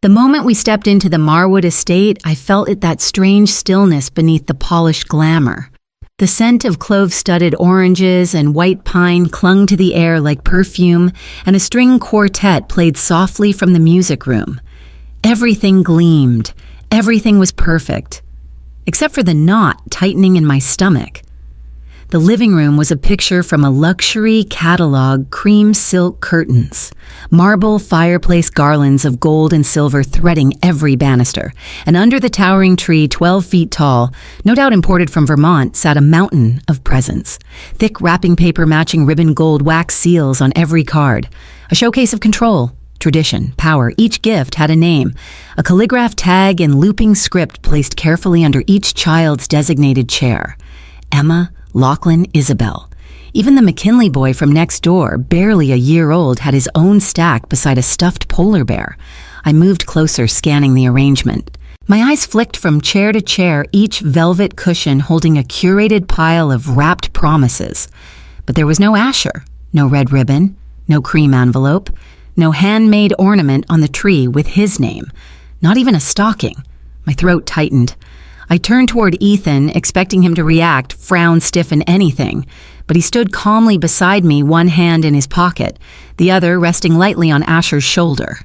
The moment we stepped into the Marwood estate, I felt that strange stillness beneath the polished glamour. The scent of clove-studded oranges and white pine clung to the air like perfume, and a string quartet played softly from the music room. Everything gleamed. Everything was perfect, except for the knot tightening in my stomach. The living room was a picture from a luxury catalog, cream silk curtains, marble fireplace garlands of gold and silver threading every banister, and under the towering tree 12 feet tall, no doubt imported from Vermont, sat a mountain of presents. Thick wrapping paper matching ribbon gold wax seals on every card. A showcase of control, tradition, power. Each gift had a name, a calligraphed tag and looping script placed carefully under each child's designated chair. Emma, Lachlan, Isabel. Even the McKinley boy from next door, barely a year old, had his own stack beside a stuffed polar bear. I moved closer, scanning the arrangement. My eyes flicked from chair to chair, each velvet cushion holding a curated pile of wrapped promises. But there was no Asher, no red ribbon, no cream envelope, no handmade ornament on the tree with his name, not even a stocking. My throat tightened. I turned toward Ethan, expecting him to react, frown, stiffen, anything, but he stood calmly beside me, one hand in his pocket, the other resting lightly on Asher's shoulder.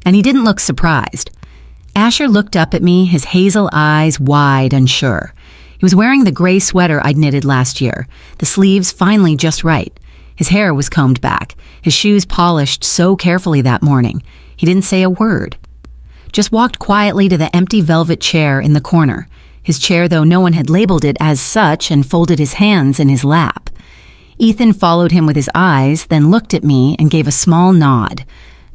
And he didn't look surprised. Asher looked up at me, his hazel eyes wide, unsure. He was wearing the gray sweater I'd knitted last year, the sleeves finally just right. His hair was combed back, his shoes polished so carefully that morning. He didn't say a word. Just walked quietly to the empty velvet chair in the corner. His chair, though no one had labeled it as such, and folded his hands in his lap. Ethan followed him with his eyes, then looked at me and gave a small nod.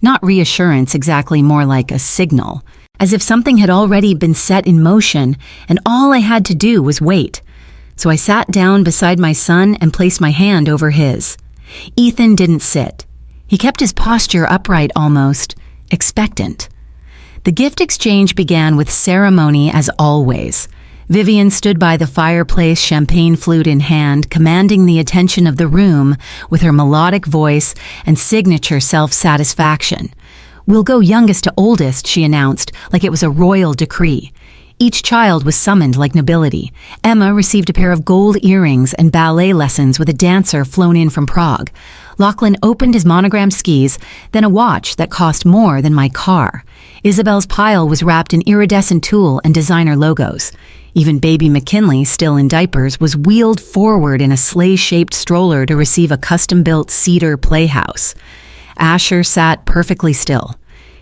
Not reassurance exactly, more like a signal, as if something had already been set in motion and all I had to do was wait. So I sat down beside my son and placed my hand over his. Ethan didn't sit. He kept his posture upright, almost expectant. The gift exchange began with ceremony as always. Vivian stood by the fireplace, champagne flute in hand, commanding the attention of the room with her melodic voice and signature self-satisfaction. "We'll go youngest to oldest," she announced, like it was a royal decree. Each child was summoned like nobility. Emma received a pair of gold earrings and ballet lessons with a dancer flown in from Prague. Lachlan opened his monogrammed skis, then a watch that cost more than my car. Isabel's pile was wrapped in iridescent tulle and designer logos. Even baby McKinley, still in diapers, was wheeled forward in a sleigh-shaped stroller to receive a custom-built cedar playhouse. Asher sat perfectly still.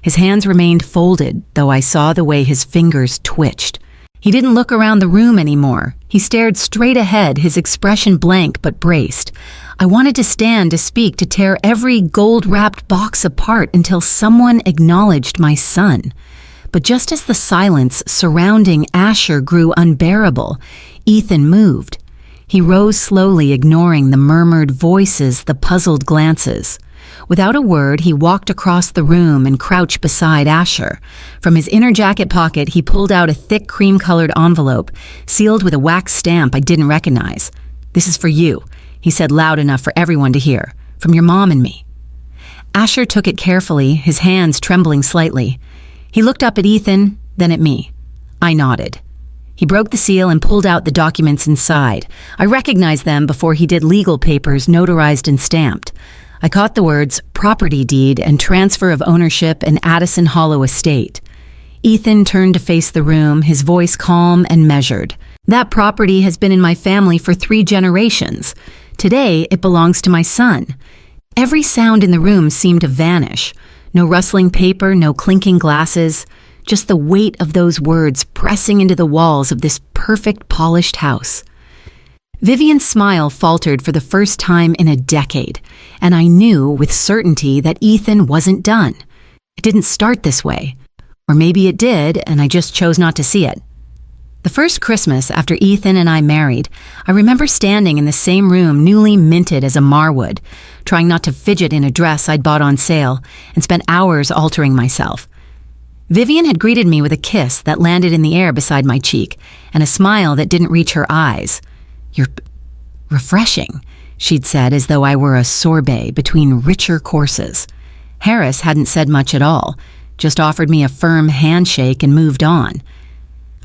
His hands remained folded, though I saw the way his fingers twitched. He didn't look around the room anymore. He stared straight ahead, his expression blank but braced. I wanted to stand, to speak, to tear every gold-wrapped box apart until someone acknowledged my son. But just as the silence surrounding Asher grew unbearable, Ethan moved. He rose slowly, ignoring the murmured voices, the puzzled glances. Without a word, he walked across the room and crouched beside Asher. From his inner jacket pocket, he pulled out a thick cream-colored envelope, sealed with a wax stamp I didn't recognize. "This is for you," he said loud enough for everyone to hear. "From your mom and me." Asher took it carefully, his hands trembling slightly. He looked up at Ethan, then at me. I nodded. He broke the seal and pulled out the documents inside. I recognized them before he did legal papers notarized and stamped. I caught the words property deed and transfer of ownership in Addison Hollow Estate. Ethan turned to face the room, his voice calm and measured. "That property has been in my family for 3 generations. Today, it belongs to my son." Every sound in the room seemed to vanish. No rustling paper, no clinking glasses, just the weight of those words pressing into the walls of this perfect, polished house. Vivian's smile faltered for the first time in a decade, and I knew with certainty that Ethan wasn't done. It didn't start this way. Or maybe it did, and I just chose not to see it. The first Christmas after Ethan and I married, I remember standing in the same room newly minted as a Marwood, trying not to fidget in a dress I'd bought on sale, and spent hours altering myself. Vivian had greeted me with a kiss that landed in the air beside my cheek, and a smile that didn't reach her eyes. "You're refreshing," she'd said, as though I were a sorbet between richer courses. Harris hadn't said much at all, just offered me a firm handshake and moved on.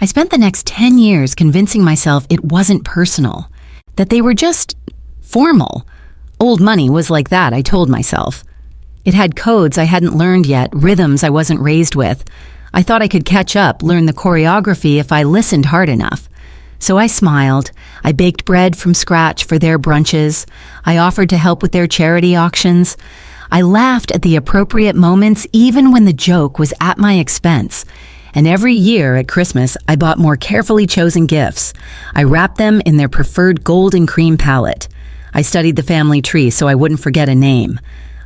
I spent the next 10 years convincing myself it wasn't personal, that they were just formal. Old money was like that, I told myself. It had codes I hadn't learned yet, rhythms I wasn't raised with. I thought I could catch up, learn the choreography if I listened hard enough. So I smiled. I baked bread from scratch for their brunches. I offered to help with their charity auctions. I laughed at the appropriate moments even when the joke was at my expense. And every year at Christmas, I bought more carefully chosen gifts. I wrapped them in their preferred gold and cream palette. I studied the family tree so I wouldn't forget a name.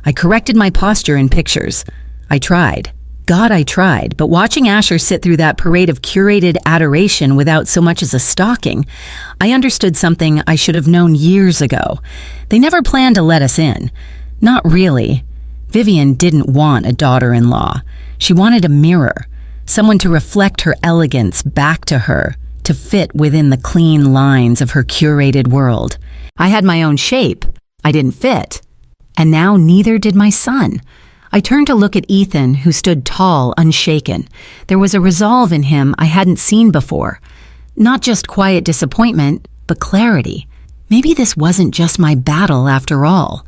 I corrected my posture in pictures. I tried. God, I tried, but watching Asher sit through that parade of curated adoration without so much as a stocking, I understood something I should have known years ago. They never planned to let us in. Not really. Vivian didn't want a daughter-in-law. She wanted a mirror, someone to reflect her elegance back to her, to fit within the clean lines of her curated world. I had my own shape. I didn't fit. And now neither did my son. I turned to look at Ethan, who stood tall, unshaken. There was a resolve in him I hadn't seen before. Not just quiet disappointment, but clarity. Maybe this wasn't just my battle after all.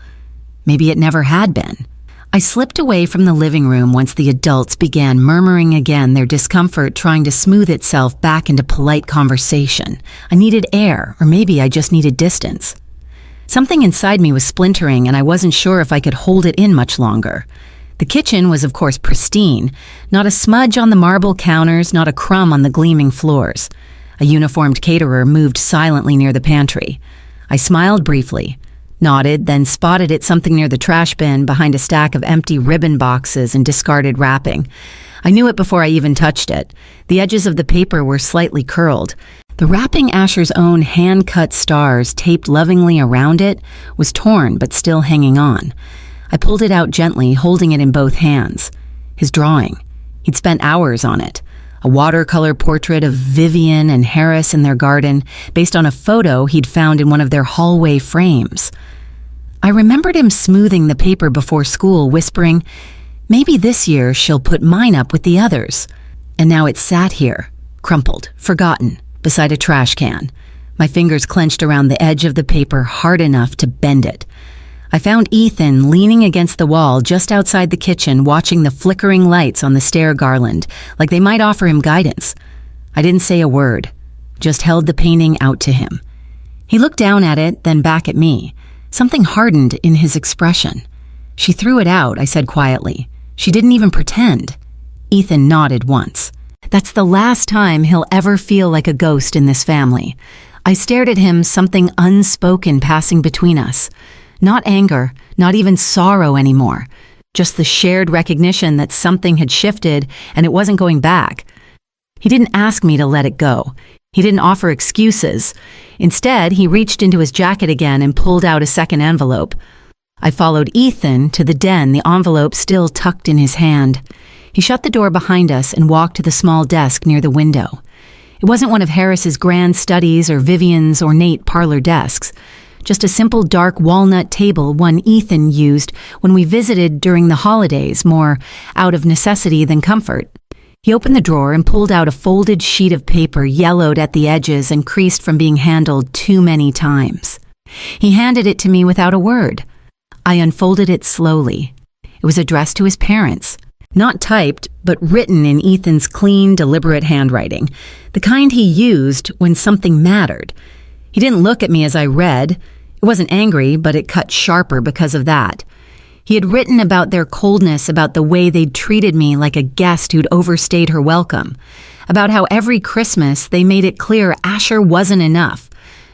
Maybe it never had been. I slipped away from the living room once the adults began murmuring again, their discomfort trying to smooth itself back into polite conversation. I needed air, or maybe I just needed distance. Something inside me was splintering, and I wasn't sure if I could hold it in much longer. The kitchen was, of course, pristine. Not a smudge on the marble counters, not a crumb on the gleaming floors. A uniformed caterer moved silently near the pantry. I smiled briefly, nodded, then spotted it something near the trash bin behind a stack of empty ribbon boxes and discarded wrapping. I knew it before I even touched it. The edges of the paper were slightly curled. The wrapping Asher's own hand-cut stars taped lovingly around it was torn but still hanging on. I pulled it out gently, holding it in both hands. His drawing. He'd spent hours on it. A watercolor portrait of Vivian and Harris in their garden, based on a photo he'd found in one of their hallway frames. I remembered him smoothing the paper before school, whispering, "Maybe this year she'll put mine up with the others." And now it sat here, crumpled, forgotten, beside a trash can. My fingers clenched around the edge of the paper hard enough to bend it. I found Ethan leaning against the wall just outside the kitchen, watching the flickering lights on the stair garland, like they might offer him guidance. I didn't say a word, just held the painting out to him. He looked down at it, then back at me. Something hardened in his expression. "She threw it out," I said quietly. "She didn't even pretend." Ethan nodded once. "That's the last time he'll ever feel like a ghost in this family." I stared at him, something unspoken passing between us. Not anger, not even sorrow anymore. Just the shared recognition that something had shifted and it wasn't going back. He didn't ask me to let it go. He didn't offer excuses. Instead, he reached into his jacket again and pulled out a second envelope. I followed Ethan to the den, the envelope still tucked in his hand. He shut the door behind us and walked to the small desk near the window. It wasn't one of Harris's grand studies or Vivian's ornate parlor desks. Just a simple dark walnut table one Ethan used when we visited during the holidays, more out of necessity than comfort. He opened the drawer and pulled out a folded sheet of paper, yellowed at the edges and creased from being handled too many times. He handed it to me without a word. I unfolded it slowly. It was addressed to his parents. Not typed, but written in Ethan's clean, deliberate handwriting, the kind he used when something mattered. He didn't look at me as I read. It wasn't angry, but it cut sharper because of that. He had written about their coldness, about the way they'd treated me like a guest who'd overstayed her welcome, about how every Christmas they made it clear Asher wasn't enough,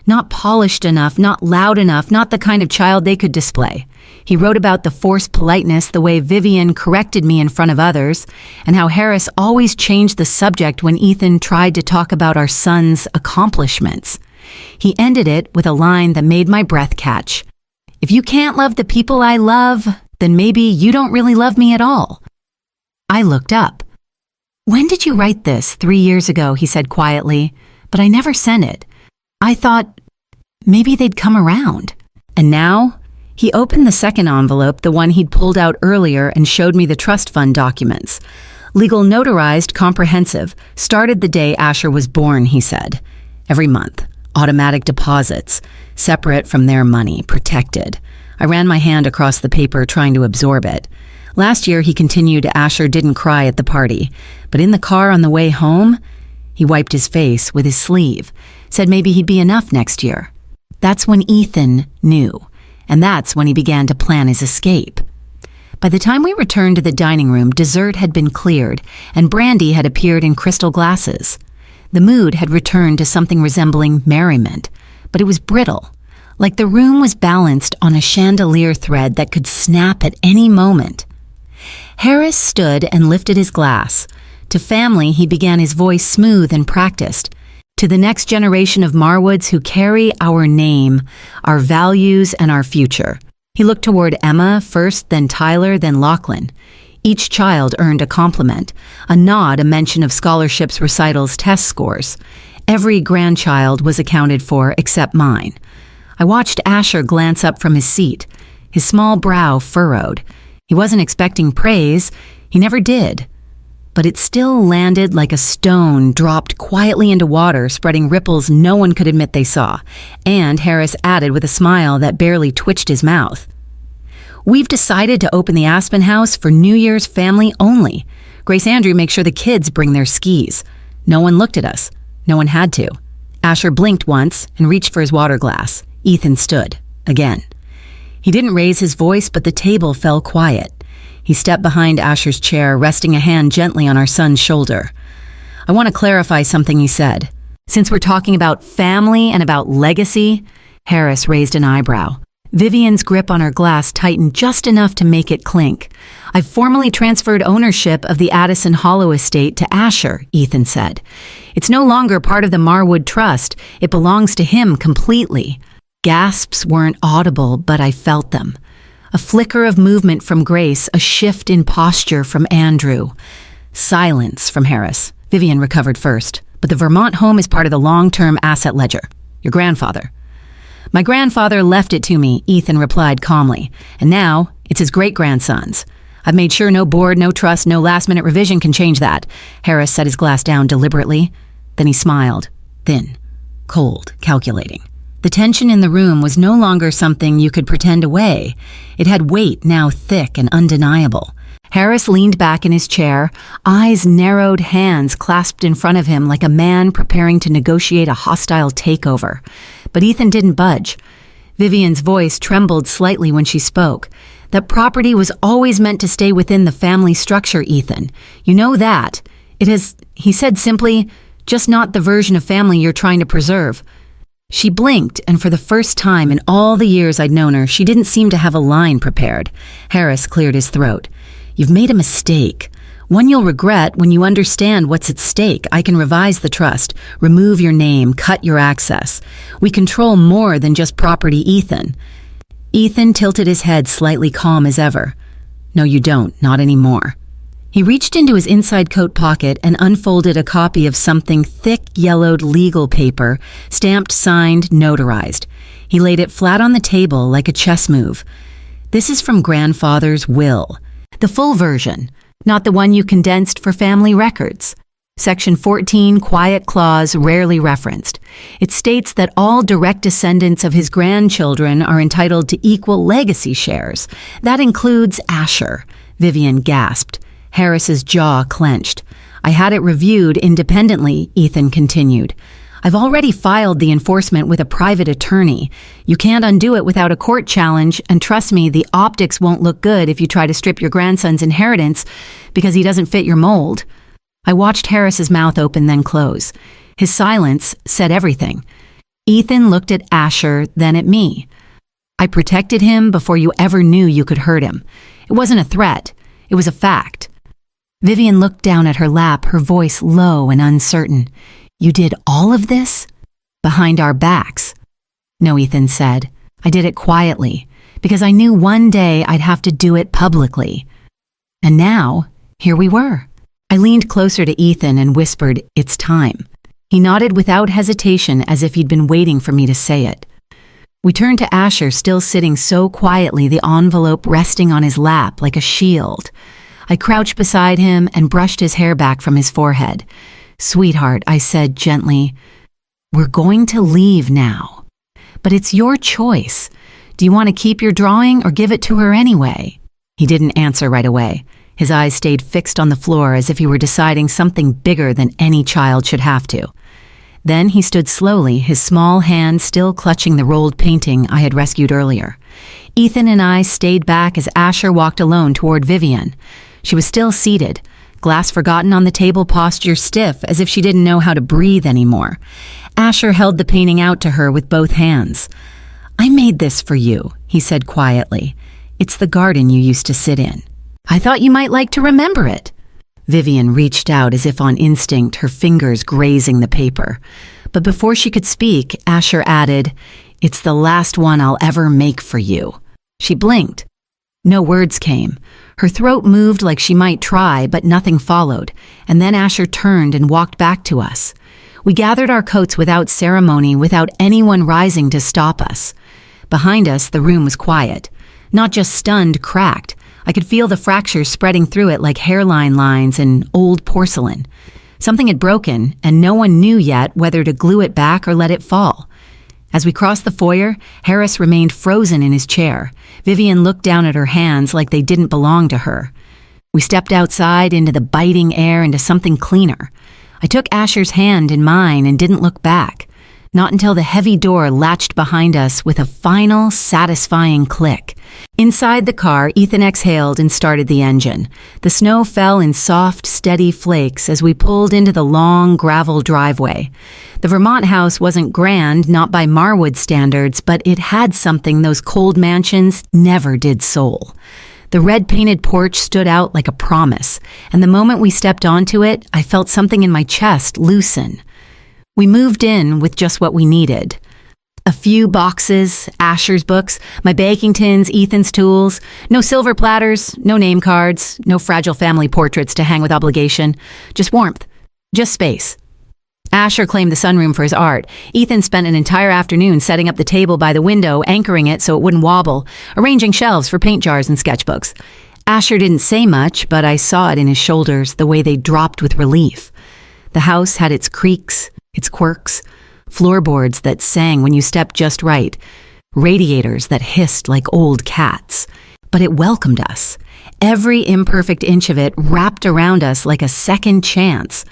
not polished enough, not loud enough, not the kind of child they could display. He wrote about the forced politeness, the way Vivian corrected me in front of others, and how Harris always changed the subject when Ethan tried to talk about our son's accomplishments. He ended it with a line that made my breath catch. "If you can't love the people I love, then maybe you don't really love me at all." I looked up. "When did you write this? 3 years ago," he said quietly, "but I never sent it. I thought maybe they'd come around." And now, he opened the second envelope, the one he'd pulled out earlier, and showed me the trust fund documents. Legal notarized, comprehensive, started the day Asher was born, he said. Every month. Automatic deposits. Separate from their money. Protected. I ran my hand across the paper, trying to absorb it. Last year, he continued, Asher didn't cry at the party. But in the car on the way home, he wiped his face with his sleeve. Said maybe he'd be enough next year. That's when Ethan knew. And that's when he began to plan his escape. By the time we returned to the dining room, dessert had been cleared, and brandy had appeared in crystal glasses. The mood had returned to something resembling merriment, but it was brittle, like the room was balanced on a chandelier thread that could snap at any moment. Harris stood and lifted his glass. To family, he began his voice smooth and practiced. To the next generation of Marwoods who carry our name, our values, and our future. He looked toward Emma first, then Tyler, then Lachlan. Each child earned a compliment, a nod, a mention of scholarships, recitals, test scores. Every grandchild was accounted for except mine. I watched Asher glance up from his seat, his small brow furrowed. He wasn't expecting praise. He never did. But it still landed like a stone dropped quietly into water, spreading ripples no one could admit they saw. And Harris added with a smile that barely twitched his mouth. We've decided to open the Aspen House for New Year's family only. Grace Andrew makes sure the kids bring their skis. No one looked at us. No one had to. Asher blinked once and reached for his water glass. Ethan stood. Again. He didn't raise his voice, but the table fell quiet. He stepped behind Asher's chair, resting a hand gently on our son's shoulder. I want to clarify something he said. Since we're talking about family and about legacy, Harris raised an eyebrow. Vivian's grip on her glass tightened just enough to make it clink. I've formally transferred ownership of the Addison Hollow estate to Asher, Ethan said. It's no longer part of the Marwood Trust. It belongs to him completely. Gasps weren't audible, but I felt them. A flicker of movement from Grace, a shift in posture from Andrew. Silence from Harris. Vivian recovered first. But the Vermont home is part of the long-term asset ledger. Your grandfather. My grandfather left it to me, Ethan replied calmly. And now, it's his great-grandson's. I've made sure no board, no trust, no last-minute revision can change that. Harris set his glass down deliberately. Then he smiled. Thin. Cold. Calculating. The tension in the room was no longer something you could pretend away. It had weight, now thick and undeniable. Harris leaned back in his chair, eyes narrowed, hands clasped in front of him like a man preparing to negotiate a hostile takeover. But Ethan didn't budge. Vivian's voice trembled slightly when she spoke. That property was always meant to stay within the family structure, Ethan. You know that. It has, he said simply, just not the version of family you're trying to preserve. She blinked, and for the first time in all the years I'd known her, she didn't seem to have a line prepared. Harris cleared his throat. You've made a mistake. One you'll regret when you understand what's at stake. I can revise the trust, remove your name, cut your access. We control more than just property, Ethan. Ethan tilted his head, slightly calm as ever. No, you don't. Not anymore. He reached into his inside coat pocket and unfolded a copy of something thick, yellowed legal paper, stamped, signed, notarized. He laid it flat on the table like a chess move. This is from Grandfather's will. The full version, not the one you condensed for family records. Section 14, quiet clause, rarely referenced. It states that all direct descendants of his grandchildren are entitled to equal legacy shares. That includes Asher. Vivian gasped. Harris's jaw clenched. I had it reviewed independently, Ethan continued. I've already filed the enforcement with a private attorney. You can't undo it without a court challenge, and trust me, the optics won't look good if you try to strip your grandson's inheritance because he doesn't fit your mold. I watched Harris's mouth open, then close. His silence said everything. Ethan looked at Asher, then at me. I protected him before you ever knew you could hurt him. It wasn't a threat. It was a fact. Vivian looked down at her lap, her voice low and uncertain. You did all of this? Behind our backs. No, Ethan said. I did it quietly, because I knew one day I'd have to do it publicly. And now, here we were. I leaned closer to Ethan and whispered, it's time. He nodded without hesitation, as if he'd been waiting for me to say it. We turned to Asher, still sitting so quietly, the envelope resting on his lap like a shield. I crouched beside him and brushed his hair back from his forehead. "Sweetheart," I said gently, "we're going to leave now. But it's your choice. Do you want to keep your drawing or give it to her anyway?" He didn't answer right away. His eyes stayed fixed on the floor as if he were deciding something bigger than any child should have to. Then he stood slowly, his small hand still clutching the rolled painting I had rescued earlier. Ethan and I stayed back as Asher walked alone toward Vivian. She was still seated, glass forgotten on the table, posture stiff as if she didn't know how to breathe anymore. Asher held the painting out to her with both hands. "I made this for you," he said quietly. "It's the garden you used to sit in. I thought you might like to remember it." Vivian reached out as if on instinct, her fingers grazing the paper. But before she could speak, Asher added, "It's the last one I'll ever make for you." She blinked. No words came. Her throat moved like she might try, but nothing followed, and then Asher turned and walked back to us. We gathered our coats without ceremony, without anyone rising to stop us. Behind us, the room was quiet. Not just stunned, cracked. I could feel the fractures spreading through it like hairline lines in old porcelain. Something had broken, and no one knew yet whether to glue it back or let it fall. As we crossed the foyer, Harris remained frozen in his chair. Vivian looked down at her hands like they didn't belong to her. We stepped outside into the biting air, into something cleaner. I took Asher's hand in mine and didn't look back. Not until the heavy door latched behind us with a final, satisfying click. Inside the car, Ethan exhaled and started the engine. The snow fell in soft, steady flakes as we pulled into the long, gravel driveway. The Vermont house wasn't grand, not by Marwood standards, but it had something those cold mansions never did soul. The red-painted porch stood out like a promise, and the moment we stepped onto it, I felt something in my chest loosen. We moved in with just what we needed. A few boxes, Asher's books, my baking tins, Ethan's tools, no silver platters, no name cards, no fragile family portraits to hang with obligation, just warmth, just space. Asher claimed the sunroom for his art. Ethan spent an entire afternoon setting up the table by the window, anchoring it so it wouldn't wobble, arranging shelves for paint jars and sketchbooks. Asher didn't say much, but I saw it in his shoulders, the way they dropped with relief. The house had its creaks, its quirks, floorboards that sang when you stepped just right, radiators that hissed like old cats. But it welcomed us. Every imperfect inch of it wrapped around us like a second chance.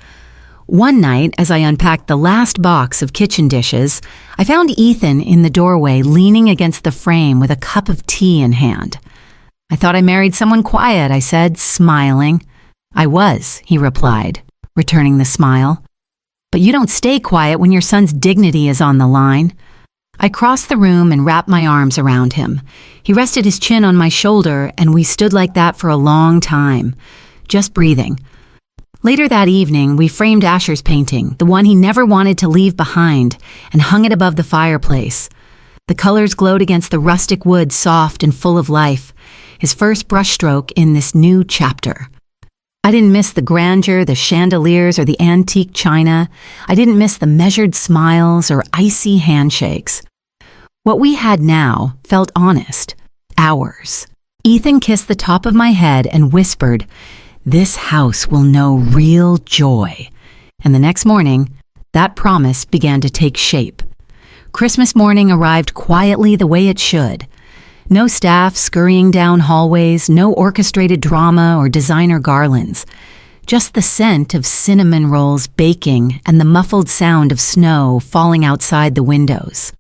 One night, as I unpacked the last box of kitchen dishes, I found Ethan in the doorway leaning against the frame with a cup of tea in hand. "I thought I married someone quiet," I said, smiling. "I was," he replied, returning the smile. "But you don't stay quiet when your son's dignity is on the line." I crossed the room and wrapped my arms around him. He rested his chin on my shoulder, and we stood like that for a long time, just breathing. Later that evening, we framed Asher's painting, the one he never wanted to leave behind, and hung it above the fireplace. The colors glowed against the rustic wood, soft and full of life, his first brushstroke in this new chapter. I didn't miss the grandeur, the chandeliers, or the antique china. I didn't miss the measured smiles or icy handshakes. What we had now felt honest, ours. Ethan kissed the top of my head and whispered, "This house will know real joy." And the next morning, that promise began to take shape. Christmas morning arrived quietly the way it should. No staff scurrying down hallways, no orchestrated drama or designer garlands. Just the scent of cinnamon rolls baking and the muffled sound of snow falling outside the windows.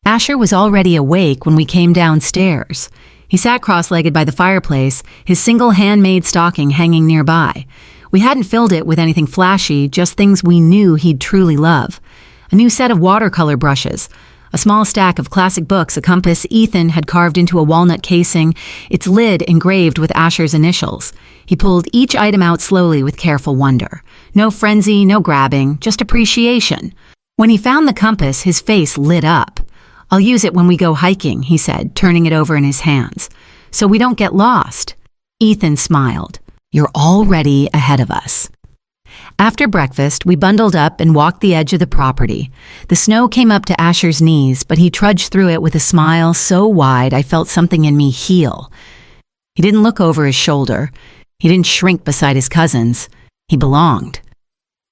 Asher was already awake when we came downstairs. He sat cross-legged by the fireplace, his single handmade stocking hanging nearby. We hadn't filled it with anything flashy, just things we knew he'd truly love. A new set of watercolor brushes, a small stack of classic books, a compass Ethan had carved into a walnut casing, its lid engraved with Asher's initials. He pulled each item out slowly with careful wonder. No frenzy, no grabbing, just appreciation. When he found the compass, his face lit up. "I'll use it when we go hiking," he said, turning it over in his hands. "So we don't get lost." Ethan smiled. "You're already ahead of us." After breakfast, we bundled up and walked the edge of the property. The snow came up to Asher's knees, but he trudged through it with a smile so wide I felt something in me heal. He didn't look over his shoulder. He didn't shrink beside his cousins. He belonged.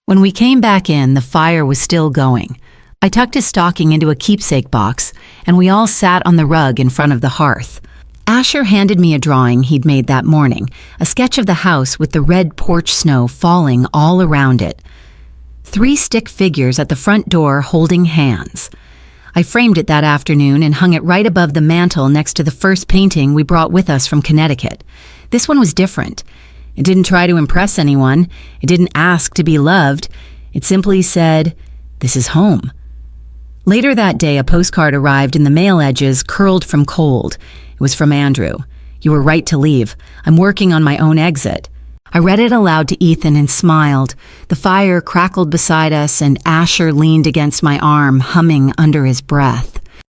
When we came back in, the fire was still going. I tucked his stocking into a keepsake box, and we all sat on the rug in front of the hearth. Asher handed me a drawing he'd made that morning, a sketch of the house with the red porch snow falling all around it. 3 stick figures at the front door holding hands. I framed it that afternoon and hung it right above the mantel next to the first painting we brought with us from Connecticut. This one was different. It didn't try to impress anyone. It didn't ask to be loved. It simply said, "This is home." Later that day, a postcard arrived and the mail edges curled from cold. It was from Andrew. "You were right to leave. I'm working on my own exit." I read it aloud to Ethan and smiled. The fire crackled beside us and Asher leaned against my arm, humming under his breath.